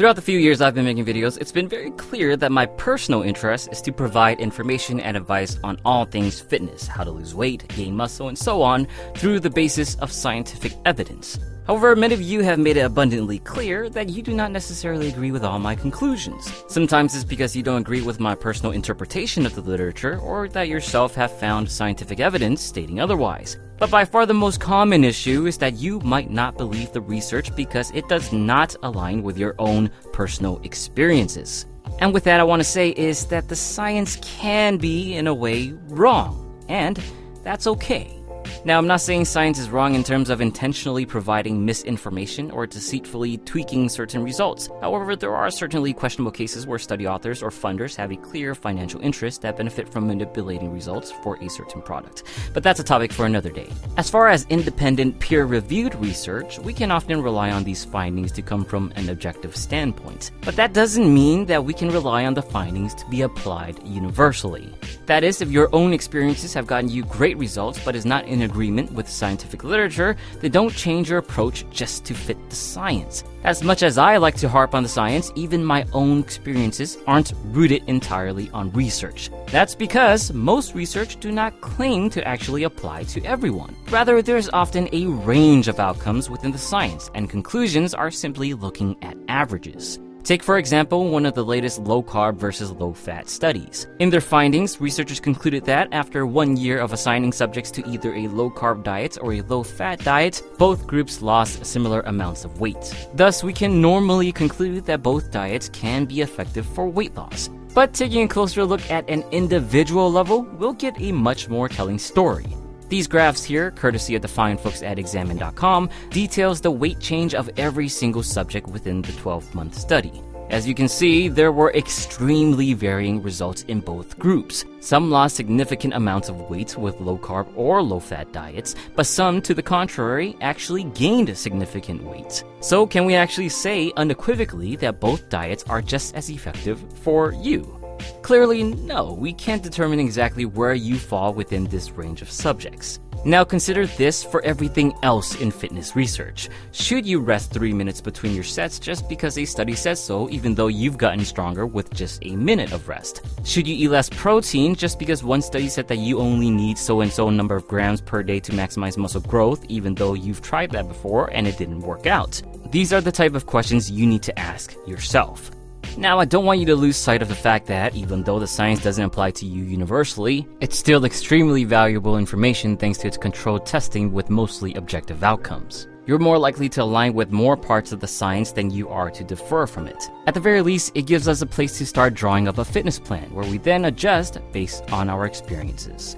Throughout the few years I've been making videos, it's been very clear that my personal interest is to provide information and advice on all things fitness, how to lose weight, gain muscle, and so on, through the basis of scientific evidence. However, many of you have made it abundantly clear that you do not necessarily agree with all my conclusions. Sometimes it's because you don't agree with my personal interpretation of the literature, or that yourself have found scientific evidence stating otherwise. But by far the most common issue is that you might not believe the research because it does not align with your own personal experiences. And with that, I want to say is that the science can be, in a way, wrong. And that's okay. Now, I'm not saying science is wrong in terms of intentionally providing misinformation or deceitfully tweaking certain results. However, there are certainly questionable cases where study authors or funders have a clear financial interest that benefit from manipulating results for a certain product. But that's a topic for another day. As far as independent, peer-reviewed research, we can often rely on these findings to come from an objective standpoint. But that doesn't mean that we can rely on the findings to be applied universally. That is, if your own experiences have gotten you great results but is not in agreement with scientific literature, then don't change your approach just to fit the science. As much as I like to harp on the science, even my own experiences aren't rooted entirely on research. That's because most research do not claim to actually apply to everyone. Rather, there's often a range of outcomes within the science, and conclusions are simply looking at averages. Take, for example, one of the latest low-carb versus low-fat studies. In their findings, researchers concluded that after 1 year of assigning subjects to either a low-carb diet or a low-fat diet, both groups lost similar amounts of weight. Thus, we can normally conclude that both diets can be effective for weight loss. But taking a closer look at an individual level, we'll get a much more telling story. These graphs here, courtesy of the fine folks at examine.com, details the weight change of every single subject within the 12-month study. As you can see, there were extremely varying results in both groups. Some lost significant amounts of weight with low-carb or low-fat diets, but some, to the contrary, actually gained significant weight. So can we actually say unequivocally that both diets are just as effective for you? Clearly, no, we can't determine exactly where you fall within this range of subjects. Now consider this for everything else in fitness research. Should you rest 3 minutes between your sets just because a study says so, even though you've gotten stronger with just a minute of rest? Should you eat less protein just because one study said that you only need so-and-so number of grams per day to maximize muscle growth, even though you've tried that before and it didn't work out? These are the type of questions you need to ask yourself. Now, I don't want you to lose sight of the fact that, even though the science doesn't apply to you universally, it's still extremely valuable information thanks to its controlled testing with mostly objective outcomes. You're more likely to align with more parts of the science than you are to differ from it. At the very least, it gives us a place to start drawing up a fitness plan, where we then adjust based on our experiences.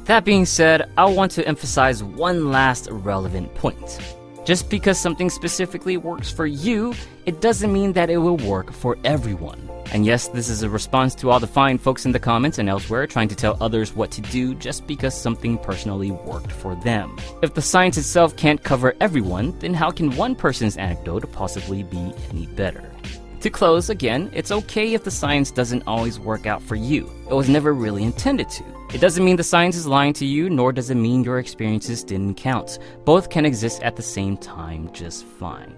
That being said, I want to emphasize one last relevant point. Just because something specifically works for you, it doesn't mean that it will work for everyone. And yes, this is a response to all the fine folks in the comments and elsewhere trying to tell others what to do just because something personally worked for them. If the science itself can't cover everyone, then how can one person's anecdote possibly be any better? To close, again, it's okay if the science doesn't always work out for you. It was never really intended to. It doesn't mean the science is lying to you, nor does it mean your experiences didn't count. Both can exist at the same time just fine.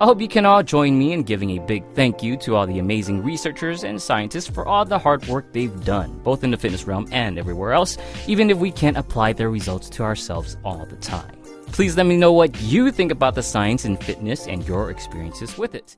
I hope you can all join me in giving a big thank you to all the amazing researchers and scientists for all the hard work they've done, both in the fitness realm and everywhere else, even if we can't apply their results to ourselves all the time. Please let me know what you think about the science in fitness and your experiences with it.